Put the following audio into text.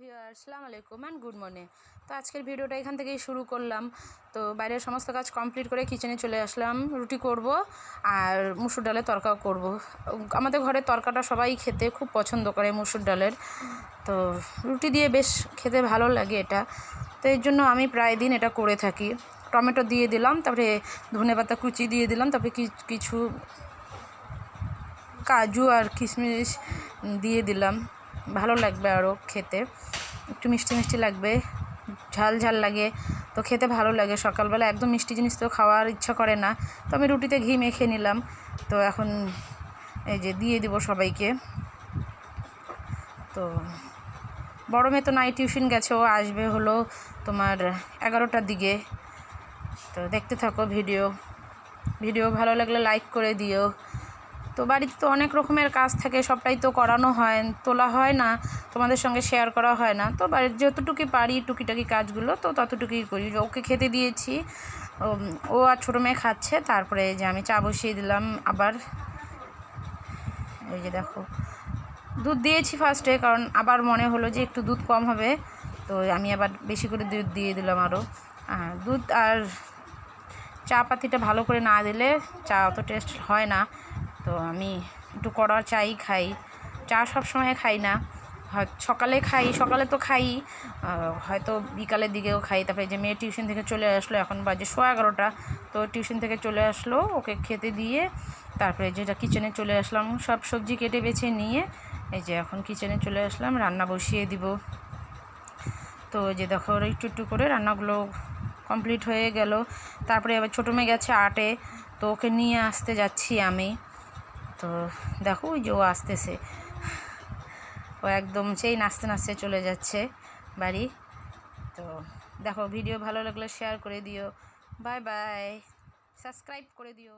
Viewer আসসালামু আলাইকুম and good morning. তো আজকের ভিডিওটা এখান থেকেই শুরু করলাম। তো বাইরের সমস্ত কাজ কমপ্লিট করে কিচেনে চলে আসলাম। রুটি করব আর মুসুর ডালের তরকাও করব। আমাদের ঘরে তরকাটা সবাই খেতে খুব পছন্দ করে মুসুর ডালের। তো রুটি দিয়ে বেশ খেতে ভালো লাগে এটা। তো এর জন্য আমি প্রায় দিন এটা করে থাকি। টমেটো দিয়ে দিলাম, তারপরে ধনেপাতা কুচি দিয়ে দিলাম, তারপরে কিছু কাজু আর কিশমিশ দিয়ে দিলাম। ভালো লাগবে আরও খেতে, একটু মিষ্টি মিষ্টি লাগবে, ঝাল ঝাল লাগে, তো খেতে ভালো লাগে। সকালবেলা একদম মিষ্টি জিনিস তো খাওয়ার ইচ্ছা করে না, তো আমি রুটিতে ঘি মেখে নিলাম। তো এখন এই যে দিয়ে দিব সবাইকে। তো বড় মেয়ে তো নাইট টিউশন গেছে, ও আসবে হলো তোমার 11টার দিকে। তো দেখতে থাকো ভিডিও ভালো লাগলে লাইক করে দিও। তো বাড়িতে তো অনেক রকমের কাজ থাকে, সবটাই তো করানো হয়, তোলা হয় না, তোমাদের সঙ্গে শেয়ার করা হয় না। তো বাড়ির যতটুকুই পারি টুকিটাকি কাজগুলো তো ততটুকুই করি। ওকে খেতে দিয়েছি, ও আর ছোটো মেয়ে খাচ্ছে। তারপরে যে আমি চা বসিয়ে দিলাম আবার। এই যে দেখো, দুধ দিয়েছি ফার্স্টে, কারণ আবার মনে হলো যে একটু দুধ কম হবে, তো আমি আবার বেশি করে দুধ দিয়ে দিলাম আরও। দুধ আর চা পাতিটা ভালো করে না দিলে চা অত টেস্ট হয় না। তো আমি একটু কড়া চাই খাই, চা সব সময় খাই না, সকালে খাই, সকালে তো খাই, হয়তো বিকালের দিকেও খাই। তারপরে যে মেয়ে টিউশন থেকে চলে আসলো, এখন বাজে 11:15। তো টিউশন থেকে চলে আসলো, ওকে খেতে দিয়ে তারপরে যেটা কিচেনে চলে আসলাম, সব সবজি কেটে বেছে নিয়ে এই যে এখন কিচেনে চলে আসলাম, রান্না বসিয়ে দিব। তো যে দেখো একটু একটু করে রান্নাগুলো কমপ্লিট হয়ে গেল। তারপরে আবার ছোটো মেয়ে গেছে আর্টে, তো ওকে নিয়ে আসতে যাচ্ছি আমি। তো দেখো ওই যে ও আসতেছে, ও একদম সেই নাচতে নাচতে চলে যাচ্ছে বাড়ি। তো দেখো, ভিডিও ভালো লাগলে শেয়ার করে দিও, বাই বাই, সাবস্ক্রাইব করে দিও।